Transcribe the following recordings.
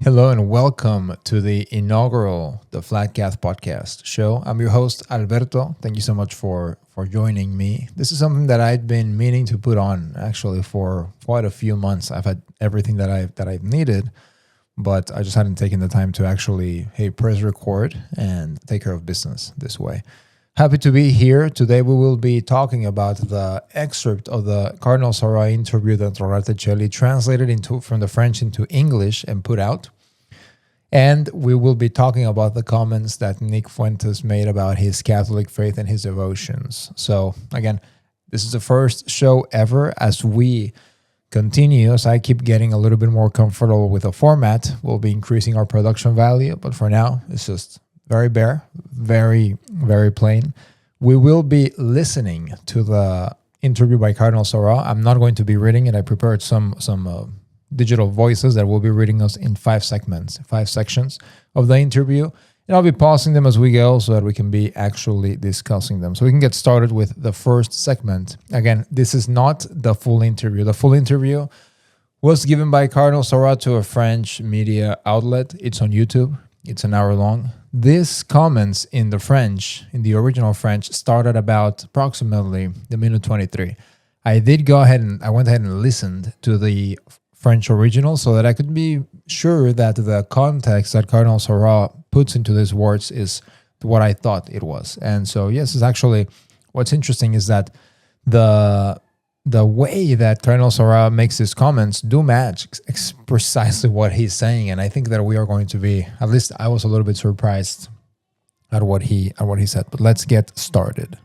Hello and welcome to the inaugural the FlatCath podcast show. I'm your host Alberto. Thank you so much for joining me. This is something that I've been meaning to put on actually for quite a few months. I've had everything that I've needed, but I just hadn't taken the time to actually press record and take care of business this way. Happy to be here. Today we will be talking about the excerpt of the Cardinal Sarah interview that Roberto Sarah translated from the French into English and put out. And we will be talking about the comments that Nick Fuentes made about his Catholic faith and his devotions. So again, this is the first show ever. As we continue, as I keep getting a little bit more comfortable with the format, we'll be increasing our production value. But for now, it's just very bare, very, very plain. We will be listening to the interview by Cardinal Sarah. I'm not going to be reading it. I prepared some digital voices that will be reading us in 5 sections of the interview. And I'll be pausing them as we go so that we can be actually discussing them. So we can get started with the first segment. Again, this is not the full interview. The full interview was given by Cardinal Sarah to a French media outlet. It's on YouTube. It's an hour long. These comments in the original French, started about approximately the minute 23. I went ahead and listened to the French original so that I could be sure that the context that Cardinal Sarah puts into these words is what I thought it was. And so, yes, it's actually, what's interesting is that the way that Cardinal Sarah makes his comments do match precisely what he's saying. And I think that we are going to be, at least I was a little bit surprised at what he said. But let's get started.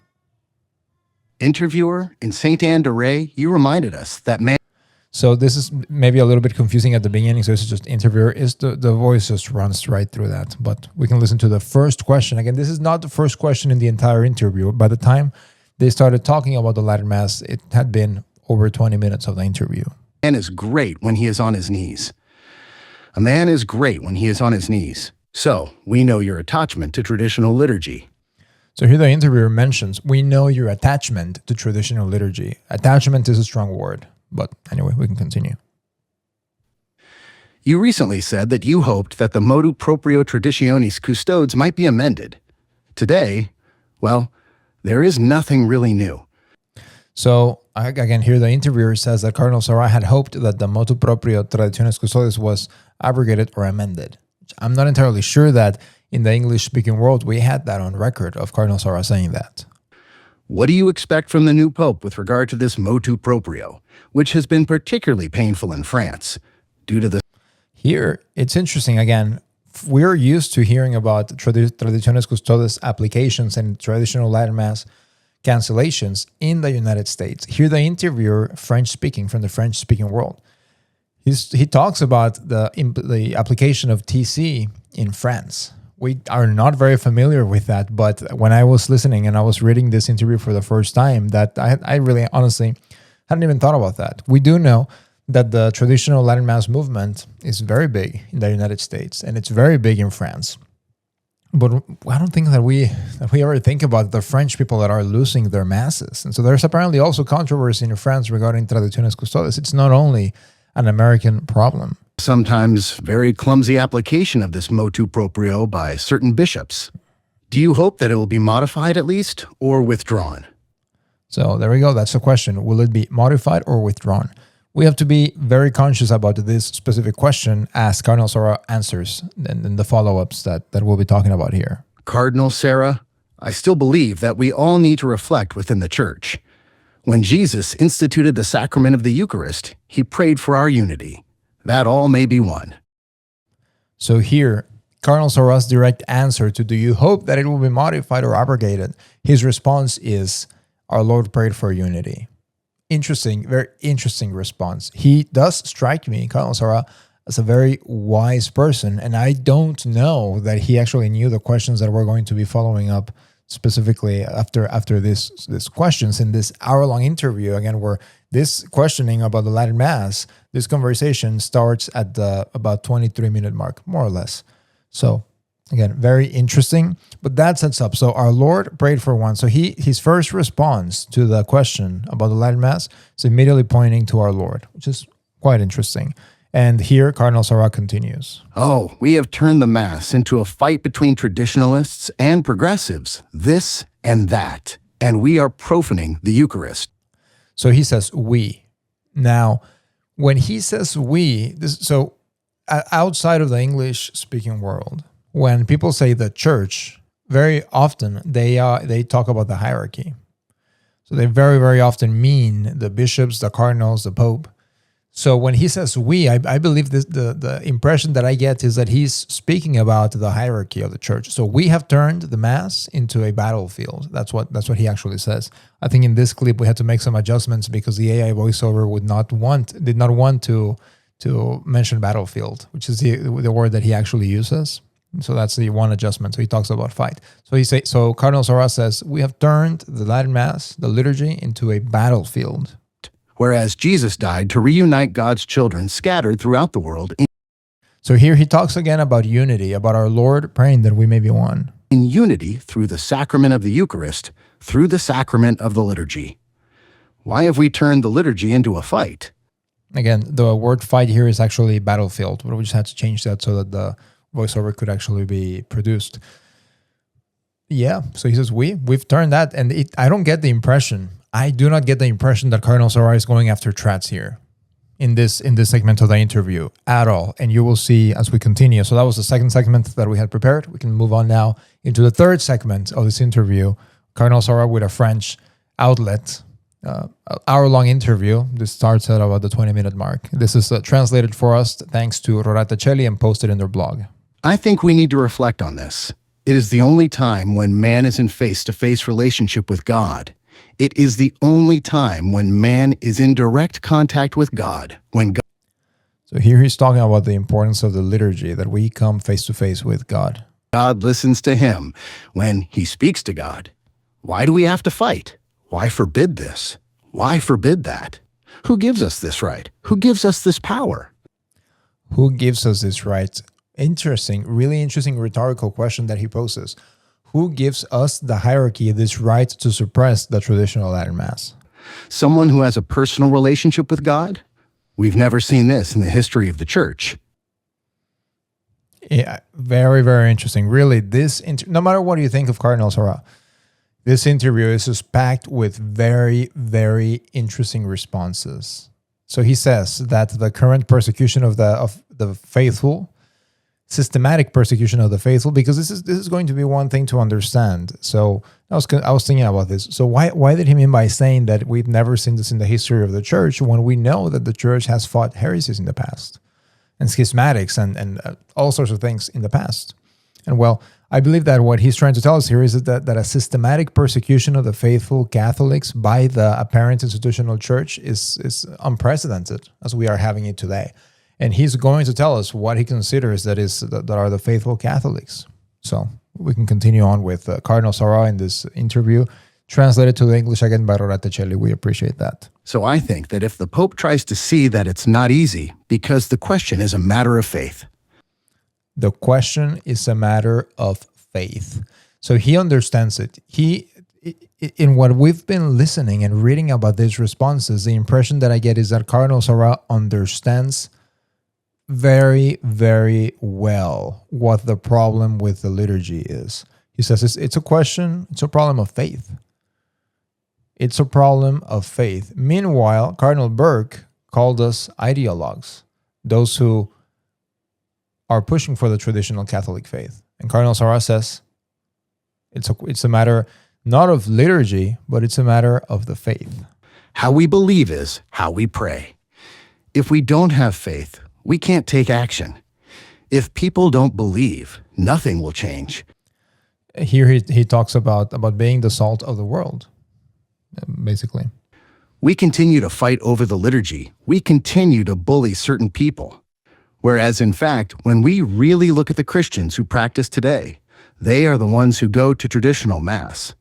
Interviewer, in Saint Anne de Ré, you reminded us that man. So this is maybe a little bit confusing at the beginning. So this is just interviewer. The voice just runs right through that. But we can listen to the first question. Again, this is not the first question in the entire interview. By the time they started talking about the Latin Mass, it had been over 20 minutes of the interview. A man is great when he is on his knees. A man is great when he is on his knees. So, we know your attachment to traditional liturgy. So here the interviewer mentions, we know your attachment to traditional liturgy. Attachment is a strong word. But anyway, we can continue. You recently said that you hoped that the motu proprio traditionis Custodes might be amended. Today, well, there is nothing really new. So again, here the interviewer says that Cardinal Sarah had hoped that the motu proprio traditionis Custodes was abrogated or amended. I'm not entirely sure that in the English-speaking world we had that on record of Cardinal Sarah saying that. What do you expect from the new Pope with regard to this motu proprio, which has been particularly painful in France due to the... Here, it's interesting. Again, we're used to hearing about Traditionis Custodes applications and traditional Latin Mass cancellations in the United States. Here, the interviewer, French-speaking, from the French-speaking world, he talks about the application of TC in France. We are not very familiar with that, but when I was listening and I was reading this interview for the first time, that I really honestly hadn't even thought about that. We do know that the traditional Latin Mass movement is very big in the United States and it's very big in France. But I don't think that we ever think about the French people that are losing their masses. And so there's apparently also controversy in France regarding Traditionis Custodes. It's not only an American problem. Sometimes very clumsy application of this motu proprio by certain bishops. Do you hope that it will be modified at least, or withdrawn? So there we go. That's the question. Will it be modified or withdrawn? We have to be very conscious about this specific question as Cardinal Sarah answers and the follow-ups that we'll be talking about here. Cardinal Sarah, I still believe that we all need to reflect within the Church. When Jesus instituted the sacrament of the Eucharist, he prayed for our unity, that all may be one. So here, Cardinal Sarah's direct answer to do you hope that it will be modified or abrogated? His response is, our Lord prayed for unity. Interesting, very interesting response. He does strike me, Cardinal Sarah, as a very wise person, and I don't know that he actually knew the questions that we're going to be following up specifically after this questions in this hour-long interview, again, where this questioning about the Latin Mass, this conversation starts at the about 23-minute mark, more or less. So again, very interesting, but that sets up. So our Lord prayed for one. So his first response to the question about the Latin Mass is immediately pointing to our Lord, which is quite interesting. And here, Cardinal Sarah continues. Oh, we have turned the Mass into a fight between traditionalists and progressives, this and that, and we are profaning the Eucharist. So he says we. Now, when he says we, outside of the English-speaking world, when people say the church, very often they talk about the hierarchy. So they very, very often mean the bishops, the cardinals, the pope. So when he says we, I believe this, the impression that I get is that he's speaking about the hierarchy of the church. So we have turned the Mass into a battlefield. That's what he actually says. I think in this clip we had to make some adjustments because the AI voiceover did not want to mention battlefield, which is the word that he actually uses. So that's the one adjustment. So he talks about fight. So Cardinal Sarah says, we have turned the Latin Mass, the liturgy, into a battlefield. Whereas Jesus died to reunite God's children scattered throughout the world. So here he talks again about unity, about our Lord praying that we may be one. In unity through the sacrament of the Eucharist, through the sacrament of the liturgy. Why have we turned the liturgy into a fight? Again, the word fight here is actually battlefield, but we just had to change that so that the voiceover could actually be produced. Yeah, so he says we've turned that, and I don't get the impression. I do not get the impression that Cardinal Sarah is going after Trats here in this segment of the interview at all. And you will see as we continue. So that was the second segment that we had prepared. We can move on now into the third segment of this interview. Cardinal Sarah with a French outlet, hour-long interview. This starts at about the 20-minute mark. This is translated for us thanks to Rorata Celli and posted in their blog. I think we need to reflect on this. It is the only time when man is in face-to-face relationship with God. It is the only time when man is in direct contact with God. So here he's talking about the importance of the liturgy, that we come face-to-face with God. God listens to him when he speaks to God. Why do we have to fight? Why forbid this? Why forbid that? Who gives us this right? Who gives us this power? Who gives us this right? Interesting, really interesting rhetorical question that he poses. Who gives us, the hierarchy, this right to suppress the traditional Latin Mass? Someone who has a personal relationship with God? We've never seen this in the history of the church. Yeah, very, very interesting. Really, no matter what you think of Cardinal Sarah, this interview is just packed with very, very interesting responses. So he says that the current persecution of the faithful, systematic persecution of the faithful, because this is going to be one thing to understand. So I was thinking about this. So why did he mean by saying that we've never seen this in the history of the church when we know that the church has fought heresies in the past and schismatics and all sorts of things in the past? And well, I believe that what he's trying to tell us here is that a systematic persecution of the faithful Catholics by the apparent institutional church is unprecedented as we are having it today. And he's going to tell us what he considers that are the faithful Catholics. So we can continue on with Cardinal Sarah in this interview, translated to the English again by Rorata Celli. We appreciate that. So I think that if the Pope tries to see that it's not easy, because the question is a matter of faith. The question is a matter of faith. So he understands it. In what we've been listening and reading about these responses, the impression that I get is that Cardinal Sarah understands very, very well what the problem with the liturgy is. He says it's a problem of faith. It's a problem of faith. Meanwhile, Cardinal Burke called us ideologues, those who are pushing for the traditional Catholic faith. And Cardinal Sarah says it's a matter not of liturgy, but it's a matter of the faith. How we believe is how we pray. If we don't have faith, we can't take action. If people don't believe, nothing will change. Here he talks about being the salt of the world, basically. We continue to fight over the liturgy. We continue to bully certain people. Whereas, in fact, when we really look at the Christians who practice today, they are the ones who go to traditional Mass.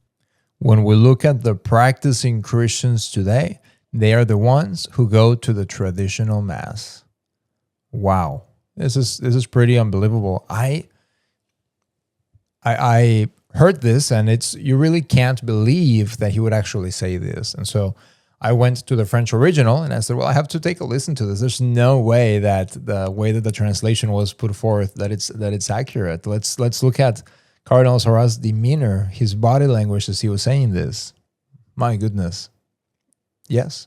When we look at the practicing Christians today, they are the ones who go to the traditional Mass. Wow, this is pretty unbelievable. I heard this, and you really can't believe that he would actually say this. And so I went to the French original and I said, well, I have to take a listen to this. There's no way that the way that the translation was put forth that it's accurate. Let's look at Cardinal Sarah's demeanor, his body language as he was saying this. My goodness. Yes,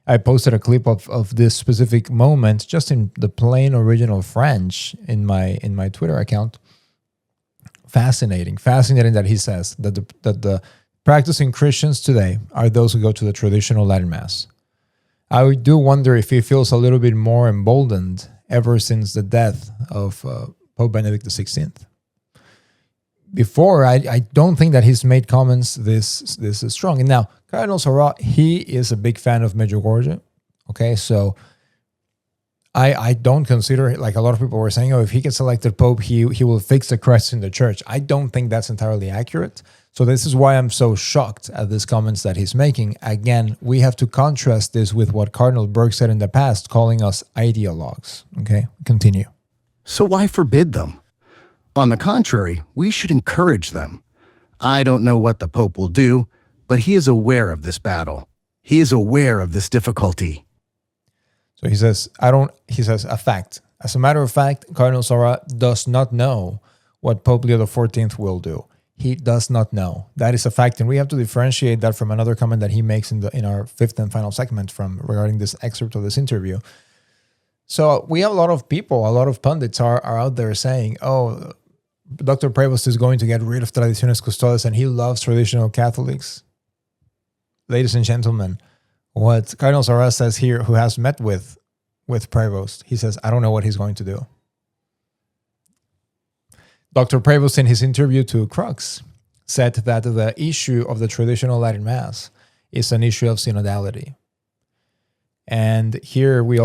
I posted a clip of this specific moment just in the plain original French in my Twitter account. Fascinating that he says that the practicing Christians today are those who go to the traditional Latin Mass. I do wonder if he feels a little bit more emboldened ever since the death of Pope Benedict XVI. Before, I don't think that he's made comments this strong. And now, Cardinal Sarah, he is a big fan of Medjugorje. Okay, so I don't consider, like a lot of people were saying, oh, if he gets elected Pope, he will fix the cracks in the church. I don't think that's entirely accurate. So this is why I'm so shocked at these comments that he's making. Again, we have to contrast this with what Cardinal Burke said in the past, calling us ideologues. Okay, continue. So why forbid them? On the contrary, we should encourage them. I don't know what the Pope will do, but he is aware of this battle. He is aware of this difficulty. So he says, a fact. As a matter of fact, Cardinal Sarah does not know what Pope Leo XIV will do. He does not know. That is a fact, and we have to differentiate that from another comment that he makes in our fifth and final segment regarding this excerpt of this interview. So we have a lot of people, a lot of pundits are out there saying, oh, Dr. Prevost is going to get rid of Traditiones Custodes and he loves traditional Catholics. Ladies and gentlemen, what Cardinal Sarah says here, who has met with Prevost, he says, I don't know what he's going to do. Dr. Prevost, in his interview to Crux, said that the issue of the traditional Latin Mass is an issue of synodality. And here we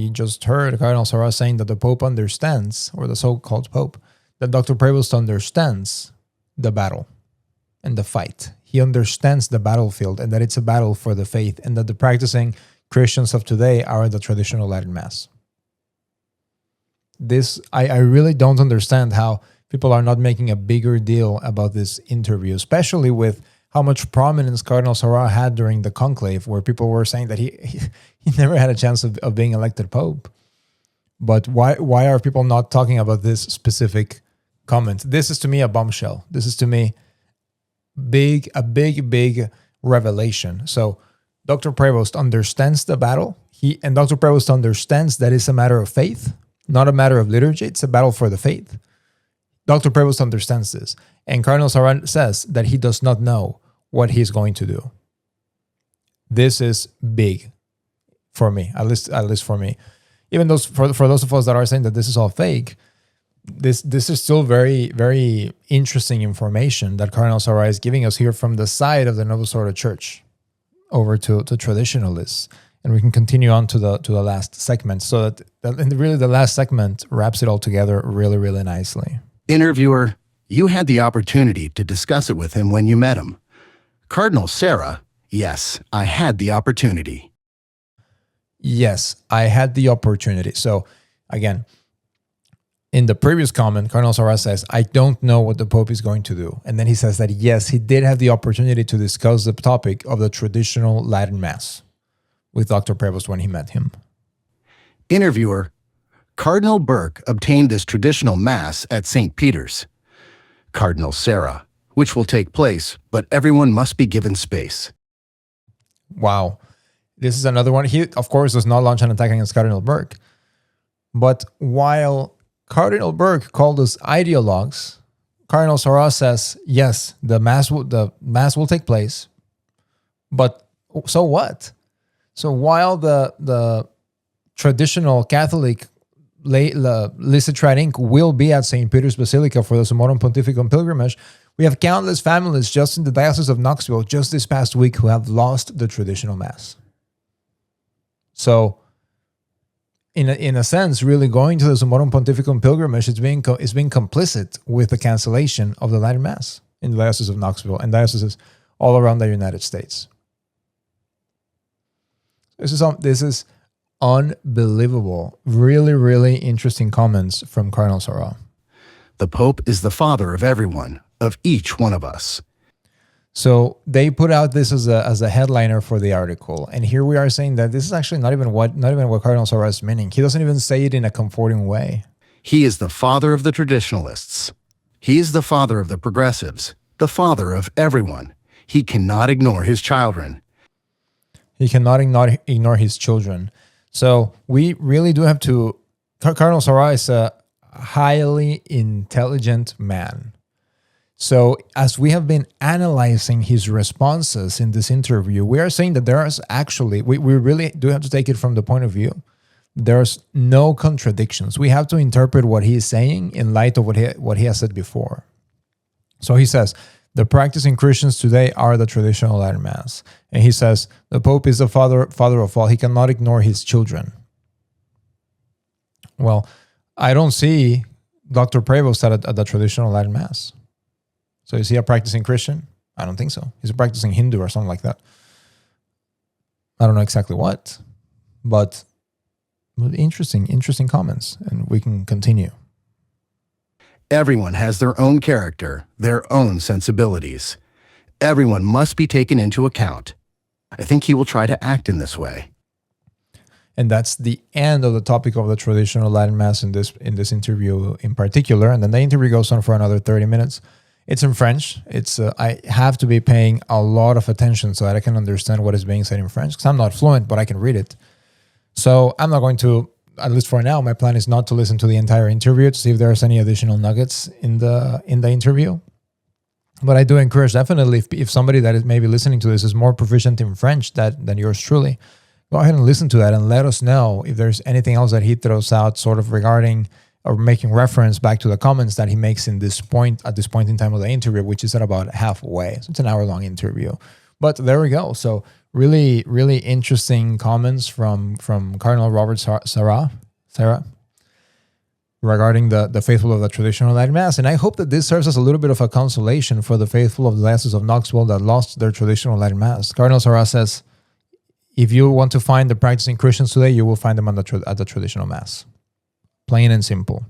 just heard Cardinal Sarah saying that the Pope understands, or the so-called Pope, that Dr. Prevost understands the battle and the fight. He understands the battlefield and that it's a battle for the faith and that the practicing Christians of today are the traditional Latin Mass. I really don't understand how people are not making a bigger deal about this interview, especially with how much prominence Cardinal Sarah had during the conclave, where people were saying that he never had a chance of being elected Pope. But why are people not talking about this specific comment? This is to me a bombshell. This is to me a big revelation. So Dr. Prevost understands the battle. And Dr. Prevost understands that it's a matter of faith, not a matter of liturgy. It's a battle for the faith. Dr. Prevost understands this. And Cardinal Sarah says that he does not know what he's going to do. This is big for me, at least for me. Even those for those of us that are saying that this is all fake, this is still very, very interesting information that Cardinal Sarah is giving us here from the side of the Novus Ordo Church over to traditionalists. And we can continue on to the last segment. So that really the last segment wraps it all together really, really nicely. Interviewer, you had the opportunity to discuss it with him when you met him. Cardinal Sarah, yes, I had the opportunity. Yes, I had the opportunity. So again, in the previous comment, Cardinal Sarah says, I don't know what the Pope is going to do. And then he says that, yes, he did have the opportunity to discuss the topic of the traditional Latin Mass with Dr. Prevost when he met him. Interviewer, Cardinal Burke obtained this traditional Mass at St. Peter's. Cardinal Sarah, which will take place, but everyone must be given space. Wow. This is another one. He, of course, does not launch an attack against Cardinal Burke. But while Cardinal Burke called us ideologues, Cardinal Sarah says, yes, the mass will take place, but so what? So while the traditional Catholic Licet Trade will be at St. Peter's Basilica for the Summorum Pontificum pilgrimage, we have countless families just in the Diocese of Knoxville just this past week who have lost the traditional Mass. So in a sense, really going to the Summorum Pontificum pilgrimage is being complicit with the cancellation of the Latin Mass in the Diocese of Knoxville and dioceses all around the United States. This is unbelievable. Really, really interesting comments from Cardinal Sarah. The Pope is the father of everyone, of each one of us. So they put out this as a headliner for the article, and here we are saying that this is actually not even what Cardinal Sarah is meaning. He doesn't even say it in a comforting way. He is the father of the traditionalists. He is the father of the progressives, the father of everyone. He cannot ignore his children. He cannot ignore his children. So we really do have to. Cardinal Sarah is a highly intelligent man. So as we have been analyzing his responses in this interview, we are saying that there is actually, we really do have to take it from the point of view. There's no contradictions. We have to interpret what he is saying in light of what he has said before. So he says, the practicing Christians today are the traditional Latin Mass. And he says, the Pope is the father of all. He cannot ignore his children. Well, I don't see Dr. Prevost at the traditional Latin Mass. So is he a practicing Christian? I don't think so. He's a practicing Hindu or something like that. I don't know exactly what, but interesting comments, and we can continue. Everyone has their own character, their own sensibilities. Everyone must be taken into account. I think he will try to act in this way. And that's the end of the topic of the traditional Latin Mass in this interview in particular. And then the interview goes on for another 30 minutes. It's in French. I have to be paying a lot of attention so that I can understand what is being said in French, because I'm not fluent, but I can read it. So I'm not going to, at least for now, my plan is not to listen to the entire interview to see if there's any additional nuggets in the interview. But I do encourage, definitely, if somebody that is maybe listening to this is more proficient in French than yours truly, go ahead and listen to that and let us know if there's anything else that he throws out sort of regarding or making reference back to the comments that he makes at this point in time of the interview, which is at about halfway. So it's an hour-long interview. But there we go. So really, really interesting comments from Cardinal Robert Sarah regarding the faithful of the traditional Latin Mass. And I hope that this serves as a little bit of a consolation for the faithful of the Diocese of Knoxville that lost their traditional Latin Mass. Cardinal Sarah says, if you want to find the practicing Christians today, you will find them at the traditional Mass. Plain and simple.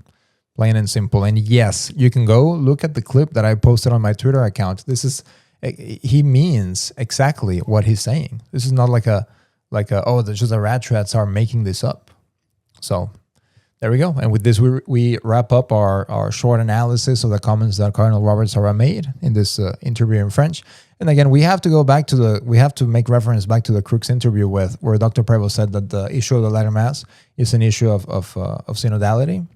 And yes, you can go look at the clip that I posted on my Twitter account. He means exactly what he's saying. This is not like there's just a rat are making this up. So there we go. And with this, we wrap up our short analysis of the comments that Cardinal Robert Sarah made in this interview in French. And again, we have to make reference back to the Crux interview where Dr. Prevost said that the issue of the Latin Mass is an issue of synodality.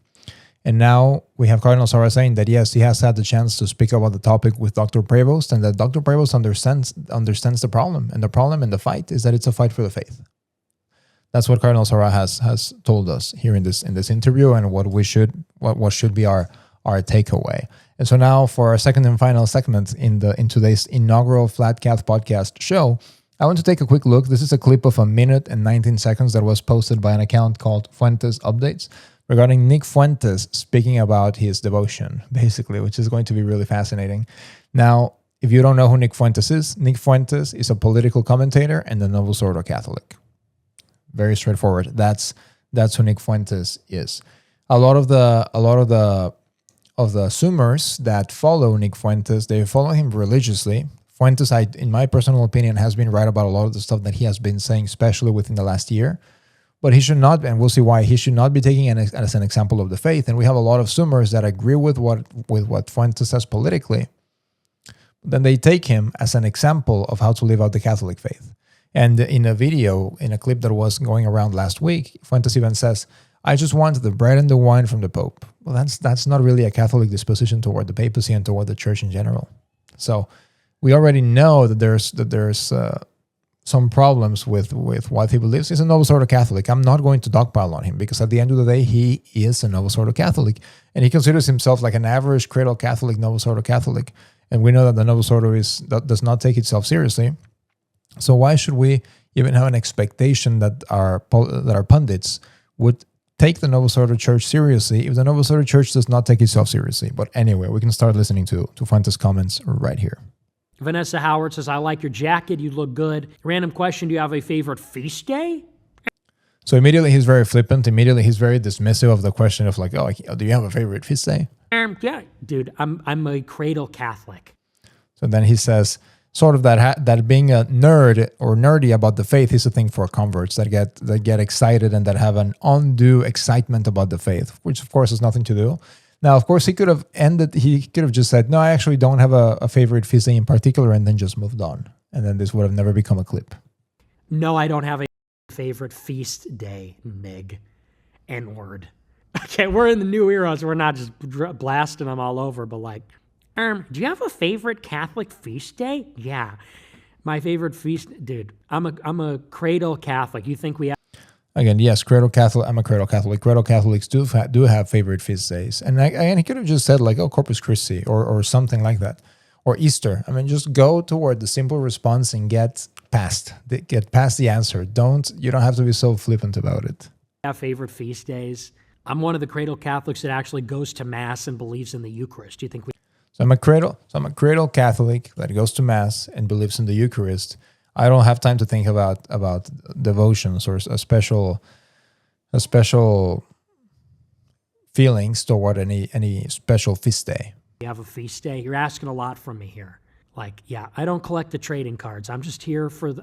And now we have Cardinal Sarah saying that, yes, he has had the chance to speak about the topic with Dr. Prevost, and that Dr. Prevost understands the problem. And the problem and the fight is that it's a fight for the faith. That's what Cardinal Sarah has told us here in this interview, and what should be our takeaway. And so now for our second and final segment in today's inaugural FlatCath podcast show, I want to take a quick look. This is a clip of 1 minute and 19 seconds that was posted by an account called Fuentes Updates regarding Nick Fuentes speaking about his devotion, basically, which is going to be really fascinating. Now, if you don't know who Nick Fuentes is a political commentator and a Novus Ordo Catholic. Very straightforward. That's who Nick Fuentes is. A lot of the Zoomers that follow Nick Fuentes, they follow him religiously. Fuentes, in my personal opinion, has been right about a lot of the stuff that he has been saying, especially within the last year. But he should not, and we'll see why, he should not be taken as an example of the faith. And we have a lot of Zoomers that agree with what Fuentes says politically. Then they take him as an example of how to live out the Catholic faith. And in a clip that was going around last week, Fuentes even says, I just want the bread and the wine from the Pope. Well, that's not really a Catholic disposition toward the papacy and toward the church in general. So we already know that there's some problems with what he believes. He's a Novus Ordo Catholic. I'm not going to dogpile on him because at the end of the day, he is a Novus Ordo Catholic. And he considers himself like an average cradle Catholic, Novus Ordo Catholic. And we know that the Novus Ordo does not take itself seriously. So why should we even have an expectation that our pundits would take the Novus Ordo Church seriously if the Novus Ordo Church does not take itself seriously? But anyway, we can start listening to Fuentes' comments right here. Vanessa Howard says, I like your jacket. You look good. Random question. Do you have a favorite feast day? So immediately he's very flippant. Immediately he's very dismissive of the question of like, oh, do you have a favorite feast day? Yeah, dude, I'm a cradle Catholic. So then he says, sort of that being a nerd or nerdy about the faith is a thing for converts that get excited and that have an undue excitement about the faith, which of course has nothing to do. Now, of course, he could have just said, no, I actually don't have a favorite feast day in particular, and then just moved on. And then this would have never become a clip. No, I don't have a favorite feast day, Nig. N-word. Okay, we're in the new era, so we're not just blasting them all over, but like, do you have a favorite Catholic feast day? Yeah. My favorite feast, dude, I'm a cradle Catholic. You think we have... Again, yes, cradle Catholic. I'm a cradle Catholic. Cradle Catholics do have favorite feast days. And he could have just said like, oh, Corpus Christi or something like that. Or Easter. I mean, just go toward the simple response and get past the answer. You don't have to be so flippant about it. Have favorite feast days. I'm one of the cradle Catholics that actually goes to Mass and believes in the Eucharist. Do you think we... So I'm a cradle Catholic that goes to Mass and believes in the Eucharist. I don't have time to think about devotions or a special feelings toward any special feast day. You have a feast day. You're asking a lot from me here. Like, yeah, I don't collect the trading cards. I'm just here for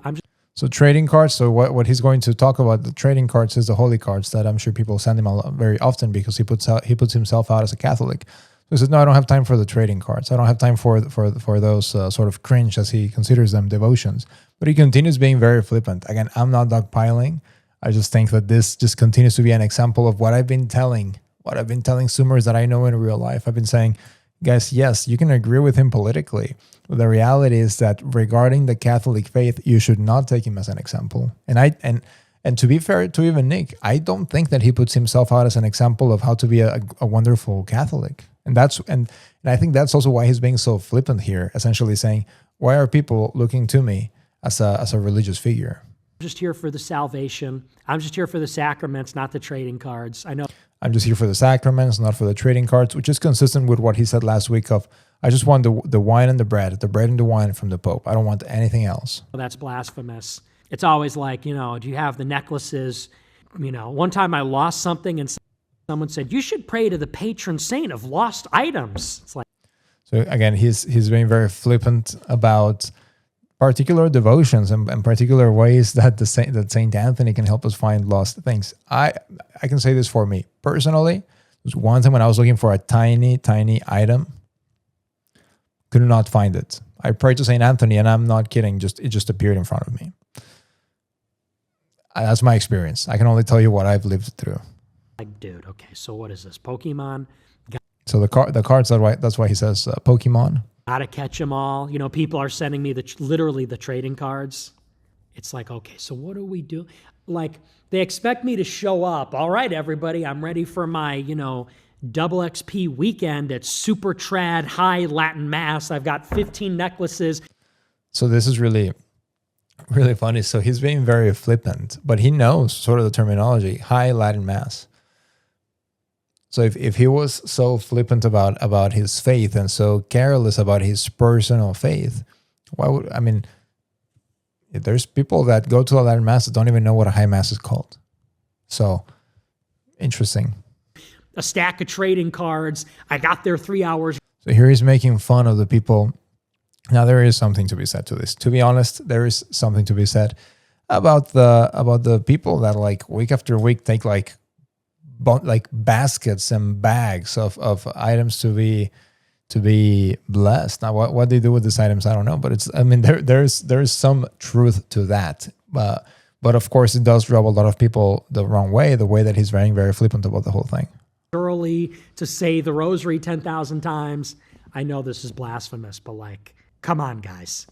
So trading cards. So what he's going to talk about the trading cards is the holy cards that I'm sure people send him very often because he puts himself out as a Catholic. So he says, no, I don't have time for the trading cards. I don't have time for those sort of cringe, as he considers them, devotions. But he continues being very flippant. Again, I'm not dogpiling. I just think that this just continues to be an example of what I've been telling Zoomers that I know in real life. I've been saying, guys, yes, you can agree with him politically. But the reality is that regarding the Catholic faith, you should not take him as an example. And to be fair to even Nick, I don't think that he puts himself out as an example of how to be a wonderful Catholic. And I think that's also why he's being so flippant here, essentially saying, why are people looking to me as a religious figure? I'm just here for the salvation. I'm just here for the sacraments, not the trading cards. I know. I'm just here for the sacraments, not for the trading cards, which is consistent with what he said last week of, I just want the wine and the bread and the wine from the Pope. I don't want anything else. Well, that's blasphemous. It's always like, do you have the necklaces? One time I lost something and someone said, you should pray to the patron saint of lost items. It's like. So again, he's being very flippant about particular devotions and particular ways that Saint Anthony can help us find lost things. I can say this for me personally. There was one time when I was looking for a tiny item, could not find it. I prayed to Saint Anthony, and I'm not kidding. It just appeared in front of me. That's my experience. I can only tell you what I've lived through. Like, dude, okay, so what is this? Pokemon? So the cards. That's why he says Pokemon. Gotta catch them all. People are sending me literally the trading cards. It's like, okay, so what do we do? Like, they expect me to show up. All right, everybody, I'm ready for my, double XP weekend at Super Trad High Latin Mass. I've got 15 necklaces. So this is really, really funny. So he's being very flippant, but he knows sort of the terminology, High Latin Mass. So if he was so flippant about his faith and so careless about his personal faith, there's people that go to a Latin Mass that don't even know what a high Mass is called. So, interesting. A stack of trading cards. I got there 3 hours. So here he's making fun of the people. Now there is something to be said to this. To be honest, there is something to be said about the people that like week after week take like baskets and bags of items to be blessed. Now, what they do with these items, I don't know, but there's some truth to that. But of course, it does rub a lot of people the wrong way, the way that he's very, very flippant about the whole thing. Early to say the rosary 10,000 times. I know this is blasphemous, but like, come on, guys.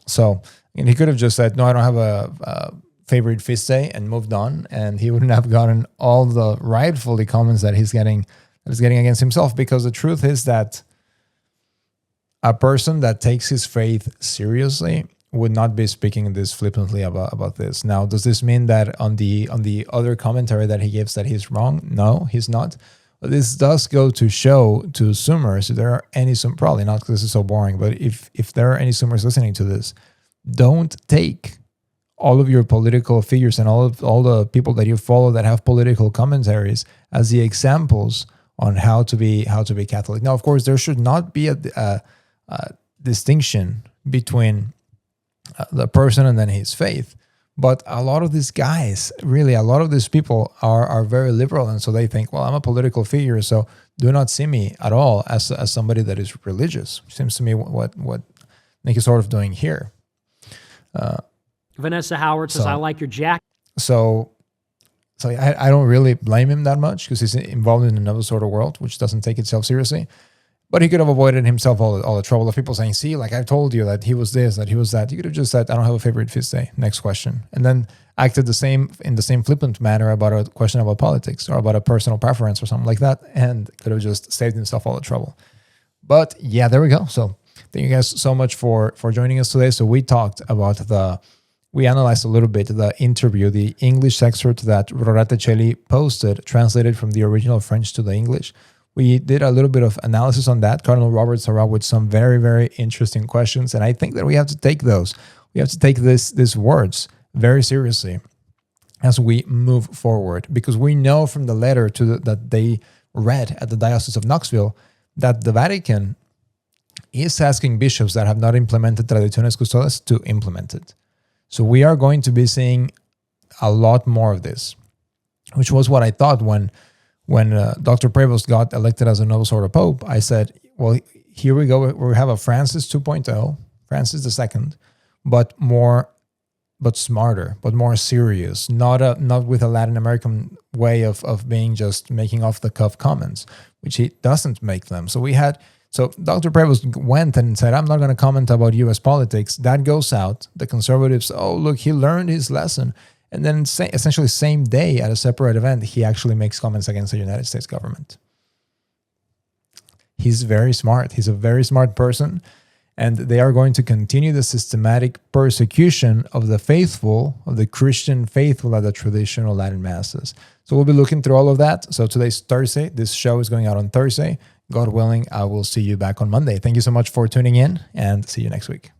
So, and he could have just said, no, I don't have a favorite feast day and moved on, and he wouldn't have gotten all the rightfully comments that he's getting against himself, because the truth is that a person that takes his faith seriously would not be speaking this flippantly about this. Now, does this mean that on the other commentary that he gives that he's wrong? No, he's not. But this does go to show to Zoomers, if there are any, probably not because this is so boring, but if there are any Zoomers listening to this, don't take all of your political figures and all the people that you follow that have political commentaries as the examples on how to be Catholic. Now, of course, there should not be a distinction between the person and then his faith. But a lot of these guys, really, a lot of these people are very liberal. And so they think, well, I'm a political figure, so do not see me at all as somebody that is religious. Seems to me what Nick is sort of doing here. Vanessa Howard says, I like your jacket. So I don't really blame him that much because he's involved in another sort of world, which doesn't take itself seriously. But he could have avoided himself all the trouble of people saying, see, like I told you that he was this, that he was that. You could have just said, I don't have a favorite feast day. Next question. And then acted in the same flippant manner about a question about politics or about a personal preference or something like that. And could have just saved himself all the trouble. But yeah, there we go. So thank you guys so much for joining us today. So we talked about we analyzed a little bit the interview, the English excerpt that Rorate Celli posted, translated from the original French to the English. We did a little bit of analysis on that, Cardinal Robert Sarah, with some very, very interesting questions. And I think that we have to take those. We have to take these words very seriously as we move forward, because we know from the letter that they read at the Diocese of Knoxville that the Vatican is asking bishops that have not implemented Traditiones Custodes to implement it. So we are going to be seeing a lot more of this, which was what I thought when Dr. Prevost got elected as a noble sort of pope. I said, well, here we go. We have a Francis 2.0, Francis II, but smarter, but more serious, not with a Latin American way of being just making off the cuff comments, which he doesn't make them. So Dr. Prevost went and said, I'm not going to comment about U.S. politics. That goes out. The conservatives, oh, look, he learned his lesson. And then essentially same day at a separate event, he actually makes comments against the United States government. He's very smart. He's a very smart person. And they are going to continue the systematic persecution of the faithful, of the Christian faithful at the traditional Latin masses. So we'll be looking through all of that. So today's Thursday. This show is going out on Thursday. God willing, I will see you back on Monday. Thank you so much for tuning in and see you next week.